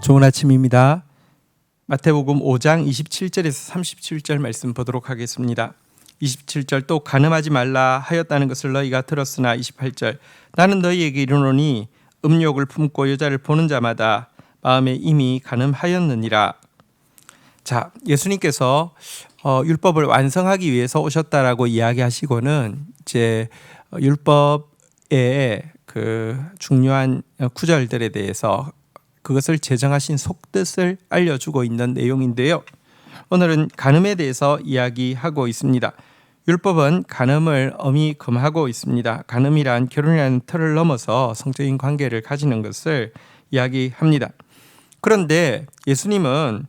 좋은 아침입니다. 마태복음 5장 27절에서 37절 말씀 보도록 하겠습니다. 27절 또 간음하지 말라 하였다는 것을 너희가 들었으나 28절 나는 너희에게 이르노니 음욕을 품고 여자를 보는 자마다 마음에 이미 간음하였느니라. 자, 예수님께서 율법을 완성하기 위해서 오셨다라고 이야기하시고는 이제 율법의 그 중요한 구절들에 대해서 그것을 제정하신 속뜻을 알려주고 있는 내용인데요. 오늘은 간음에 대해서 이야기하고 있습니다. 율법은 간음을 엄히 금하고 있습니다. 간음이란 결혼이라는 틀을 넘어서 성적인 관계를 가지는 것을 이야기합니다. 그런데 예수님은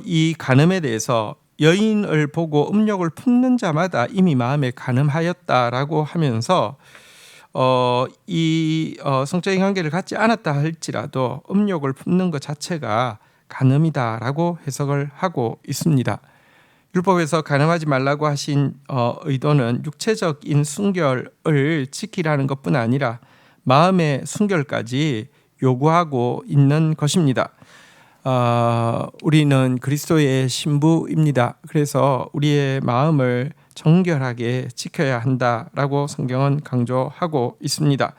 이 간음에 대해서 여인을 보고 음욕을 품는 자마다 이미 마음에 간음하였다라고 하면서 성적인 관계를 갖지 않았다 할지라도 음욕을 품는 것 자체가 간음이다라고 해석을 하고 있습니다. 율법에서 간음하지 말라고 하신 의도는 육체적인 순결을 지키라는 것뿐 아니라 마음의 순결까지 요구하고 있는 것입니다. 우리는 그리스도의 신부입니다. 그래서 우리의 마음을 정결하게 지켜야 한다라고 성경은 강조하고 있습니다.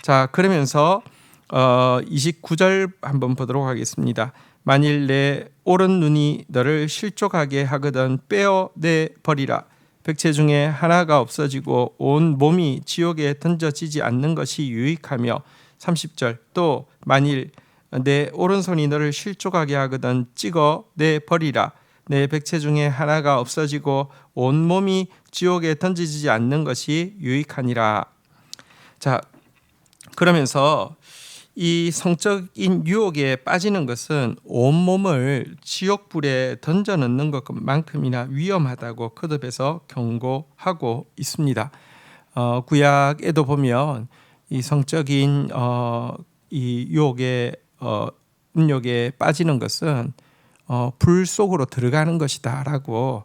자, 그러면서 29절 한번 보도록 하겠습니다. 만일 내 오른 눈이 너를 실족하게 하거든 빼어내 버리라. 백체 중에 하나가 없어지고 온 몸이 지옥에 던져지지 않는 것이 유익하며 30절 또 만일 내 오른손이 너를 실족하게 하거든 찍어내 버리라. 내 백체 중에 하나가 없어지고 온 몸이 지옥에 던지지 않는 것이 유익하니라. 자, 그러면서 이 성적인 유혹에 빠지는 것은 온 몸을 지옥불에 던져 넣는 것만큼이나 위험하다고 거듭해서 경고하고 있습니다. 구약에도 보면 이 성적인 이 유혹에 음욕에 빠지는 것은 불 속으로 들어가는 것이다라고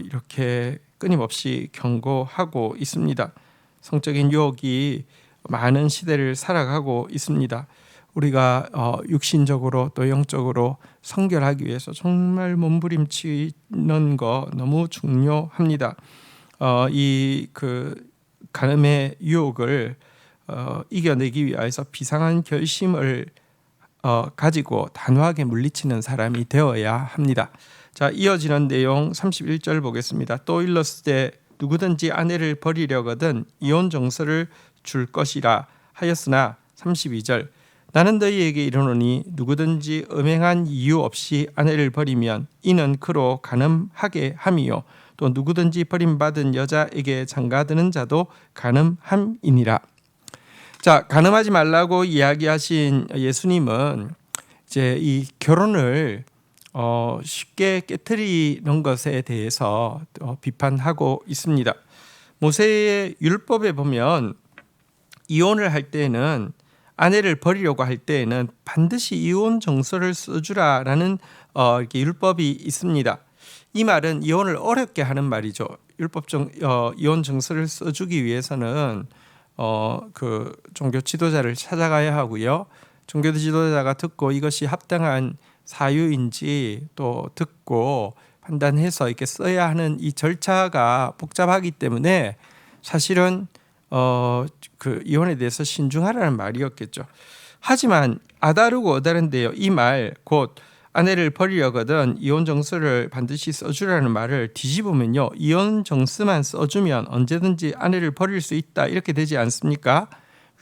이렇게 끊임없이 경고하고 있습니다. 성적인 유혹이 많은 시대를 살아가고 있습니다. 우리가 육신적으로 또 영적으로 성결하기 위해서 정말 몸부림치는 거 너무 중요합니다. 이 간음의 유혹을 이겨내기 위해서 비상한 결심을 가지고 단호하게 물리치는 사람이 되어야 합니다. 자, 이어지는 내용 31절 보겠습니다. 또 일렀을 누구든지 아내를 버리려거든 이혼 정서를 줄 것이라 하였으나 32절 나는 너희에게 이르노니 누구든지 음행한 이유 없이 아내를 버리면 이는 그로 간음하게 함이요 또 누구든지 버림받은 여자에게 장가드는 자도 간음함이니라. 자, 간음하지 말라고 이야기하신 예수님은 이제 이 결혼을 쉽게 깨트리는 것에 대해서 비판하고 있습니다. 모세의 율법에 보면 이혼을 할 때에는 아내를 버리려고 할 때에는 반드시 이혼 정서를 써주라라는 이렇게 율법이 있습니다. 이 말은 이혼을 어렵게 하는 말이죠. 율법적 이혼 정서를 써주기 위해서는 그 종교 지도자를 찾아가야 하고요. 종교 지도자가 듣고 이것이 합당한 사유인지 또 듣고 판단해서 이렇게 써야 하는 이 절차가 복잡하기 때문에 사실은 그 이혼에 대해서 신중하라는 말이었겠죠. 하지만 아다르고 어다른데요. 이 말 곧 아내를 버리려거든 이혼 정서를 반드시 써주라는 말을 뒤집으면요. 이혼 정서만 써주면 언제든지 아내를 버릴 수 있다 이렇게 되지 않습니까?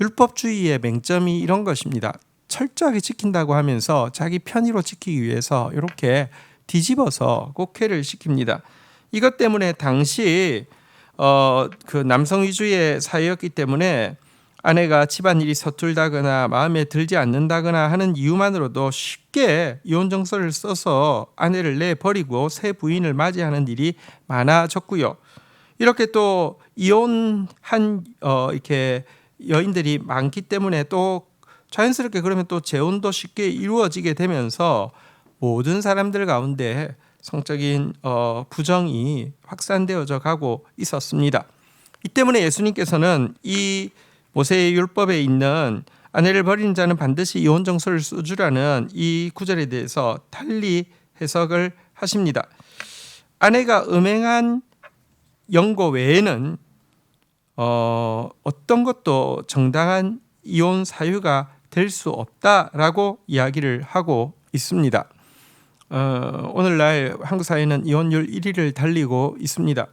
율법주의의 맹점이 이런 것입니다. 철저하게 지킨다고 하면서 자기 편의로 지키기 위해서 이렇게 뒤집어서 곡해를 시킵니다. 이것 때문에 당시 그 남성 위주의 사회였기 때문에 아내가 집안일이 서툴다거나 마음에 들지 않는다거나 하는 이유만으로도 쉽게 이혼 정서를 써서 아내를 내버리고 새 부인을 맞이하는 일이 많아졌고요. 이렇게 또 이혼한 이렇게 여인들이 많기 때문에 또 자연스럽게 그러면 또 재혼도 쉽게 이루어지게 되면서 모든 사람들 가운데 성적인 부정이 확산되어져 가고 있었습니다. 이 때문에 예수님께서는 이 모세의 율법에 있는 아내를 버리는 자는 반드시 이혼 정서를 써주라는 이 구절에 대해서 달리 해석을 하십니다. 아내가 음행한 연고 외에는 어떤 것도 정당한 이혼 사유가 될 수 없다라고 이야기를 하고 있습니다. 오늘날 한국 사회는 이혼율 1위를 달리고 있습니다.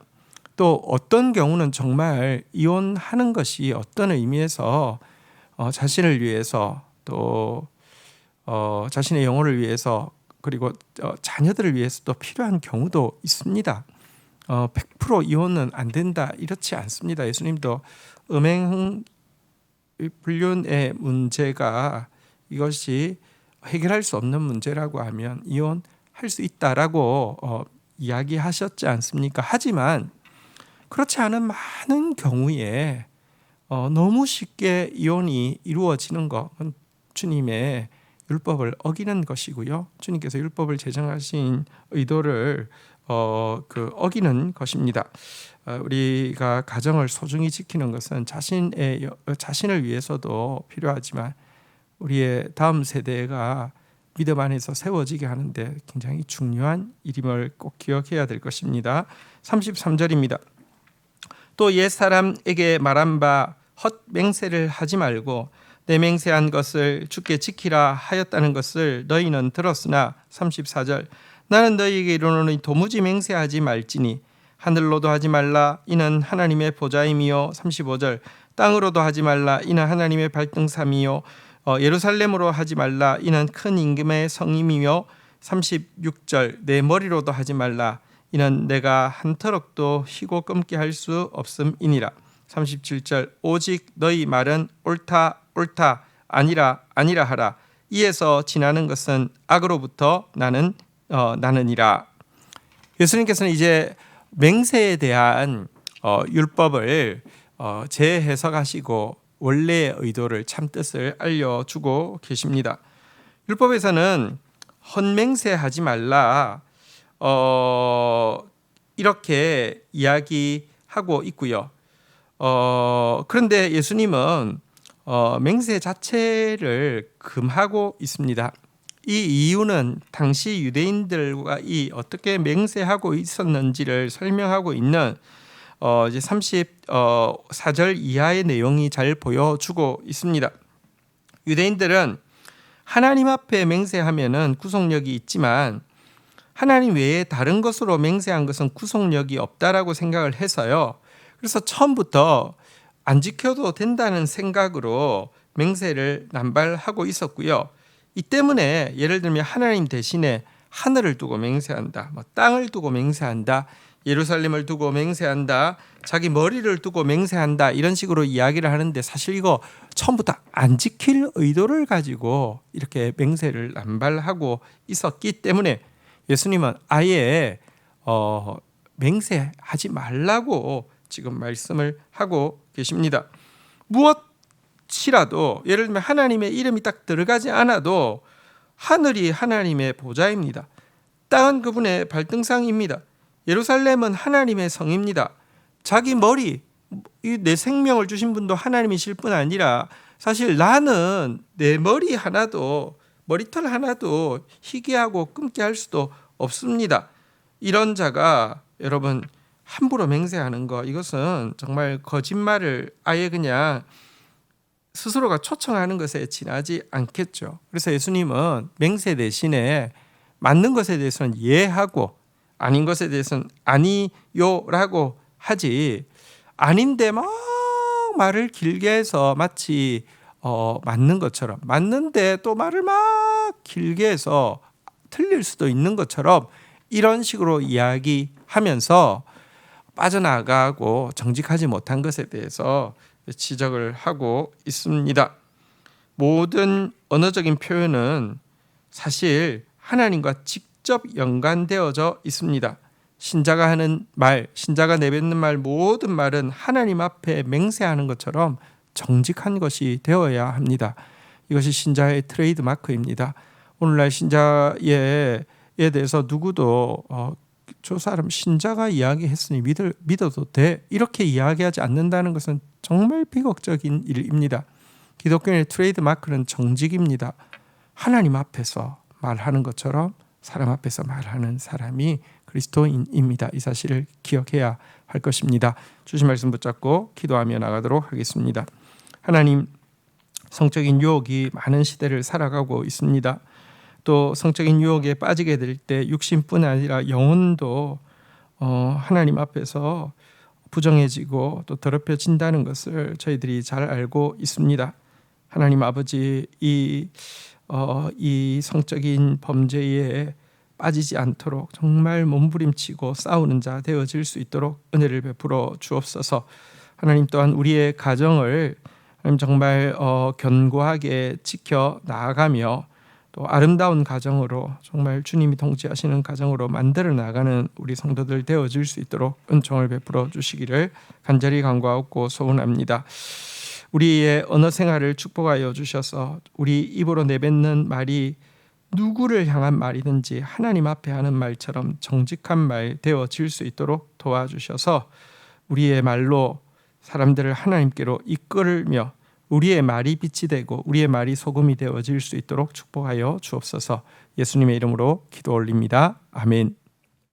또 어떤 경우는 정말 이혼하는 것이 어떤 의미에서 자신을 위해서 또 자신의 영혼을 위해서 그리고 자녀들을 위해서도 필요한 경우도 있습니다. 100% 이혼은 안 된다 이렇지 않습니다. 예수님도 음행 불륜의 문제가 이것이 해결할 수 없는 문제라고 하면 이혼할 수 있다라고 이야기하셨지 않습니까? 하지만 그렇지 않은 많은 경우에 너무 쉽게 이혼이 이루어지는 것은 주님의 율법을 어기는 것이고요. 주님께서 율법을 제정하신 의도를 어기는 것입니다. 우리가 가정을 소중히 지키는 것은 자신을 위해서도 필요하지만 우리의 다음 세대가 믿음 안에서 세워지게 하는데 굉장히 중요한 일임을 꼭 기억해야 될 것입니다. 33절입니다. 또 옛사람에게 말한 바 헛맹세를 하지 말고 내 맹세한 것을 주께 지키라 하였다는 것을 너희는 들었으나 34절 나는 너희에게 이르노니 도무지 맹세하지 말지니 하늘로도 하지 말라 이는 하나님의 보좌임이요 35절 땅으로도 하지 말라 이는 하나님의 발등삼이요 예루살렘으로 하지 말라 이는 큰 임금의 성임이요 36절 내 머리로도 하지 말라 이는 내가 한 터럭도 희고 끊게 할 수 없음이니라 37절 오직 너희 말은 옳다 옳다 아니라 아니라 하라 이에서 지나는 것은 악으로부터 나느니라. 예수님께서는 이제 맹세에 대한 율법을 재해석하시고 원래의 의도를 참뜻을 알려주고 계십니다. 율법에서는 헛맹세하지 말라 이렇게 이야기하고 있고요. 그런데 예수님은 맹세 자체를 금하고 있습니다. 이 이유는 당시 유대인들과 어떻게 맹세하고 있었는지를 설명하고 있는 이제 34절 이하의 내용이 잘 보여주고 있습니다. 유대인들은 하나님 앞에 맹세하면은 구속력이 있지만 하나님 외에 다른 것으로 맹세한 것은 구속력이 없다라고 생각을 해서요. 그래서 처음부터 안 지켜도 된다는 생각으로 맹세를 남발하고 있었고요. 이 때문에 예를 들면 하나님 대신에 하늘을 두고 맹세한다, 땅을 두고 맹세한다, 예루살렘을 두고 맹세한다, 자기 머리를 두고 맹세한다 이런 식으로 이야기를 하는데 사실 이거 처음부터 안 지킬 의도를 가지고 이렇게 맹세를 남발하고 있었기 때문에 예수님은 아예 맹세하지 말라고 지금 말씀을 하고 계십니다. 무엇이라도 예를 들면 하나님의 이름이 딱 들어가지 않아도 하늘이 하나님의 보좌입니다. 땅은 그분의 발등상입니다. 예루살렘은 하나님의 성입니다. 자기 머리, 내 생명을 주신 분도 하나님이실 뿐 아니라 사실 나는 내 머리털 하나도 희게 하고 끊게 할 수도 없습니다. 이런 자가 여러분 함부로 맹세하는 거 이것은 정말 거짓말을 아예 그냥 스스로가 초청하는 것에 지나지 않겠죠. 그래서 예수님은 맹세 대신에 맞는 것에 대해서는 예하고 아닌 것에 대해서는 아니요라고 하지 아닌데 막 말을 길게 해서 마치 맞는 것처럼 맞는데 또 말을 막 길게 해서 틀릴 수도 있는 것처럼 이런 식으로 이야기하면서 빠져나가고 정직하지 못한 것에 대해서 지적을 하고 있습니다. 모든 언어적인 표현은 사실 하나님과 직접 연관되어져 있습니다. 신자가 하는 말, 신자가 내뱉는 말 모든 말은 하나님 앞에 맹세하는 것처럼 정직한 것이 되어야 합니다. 이것이 신자의 트레이드 마크입니다. 오늘날 신자에 대해서 누구도 저 사람 신자가 이야기했으니 믿어도 돼 이렇게 이야기하지 않는다는 것은 정말 비극적인 일입니다. 기독교인의 트레이드 마크는 정직입니다. 하나님 앞에서 말하는 것처럼 사람 앞에서 말하는 사람이 그리스도인입니다. 이 사실을 기억해야 할 것입니다. 주신 말씀 붙잡고 기도하며 나가도록 하겠습니다. 하나님, 성적인 유혹이 많은 시대를 살아가고 있습니다. 또 성적인 유혹에 빠지게 될 때 육신뿐 아니라 영혼도 하나님 앞에서 부정해지고 또 더럽혀진다는 것을 저희들이 잘 알고 있습니다. 하나님 아버지, 이 성적인 범죄에 빠지지 않도록 정말 몸부림치고 싸우는 자 되어질 수 있도록 은혜를 베풀어 주옵소서. 하나님 또한 우리의 가정을 하나님 정말 견고하게 지켜 나아가며 또 아름다운 가정으로 정말 주님이 통치하시는 가정으로 만들어 나가는 우리 성도들 되어질 수 있도록 은총을 베풀어 주시기를 간절히 간구하고 소원합니다. 우리의 언어 생활을 축복하여 주셔서 우리 입으로 내뱉는 말이 누구를 향한 말이든지 하나님 앞에 하는 말처럼 정직한 말 되어질 수 있도록 도와주셔서 우리의 말로 사람들을 하나님께로 이끌며 우리의 말이 빛이 되고 우리의 말이 소금이 되어질 수 있도록 축복하여 주옵소서. 예수님의 이름으로 기도 올립니다. 아멘.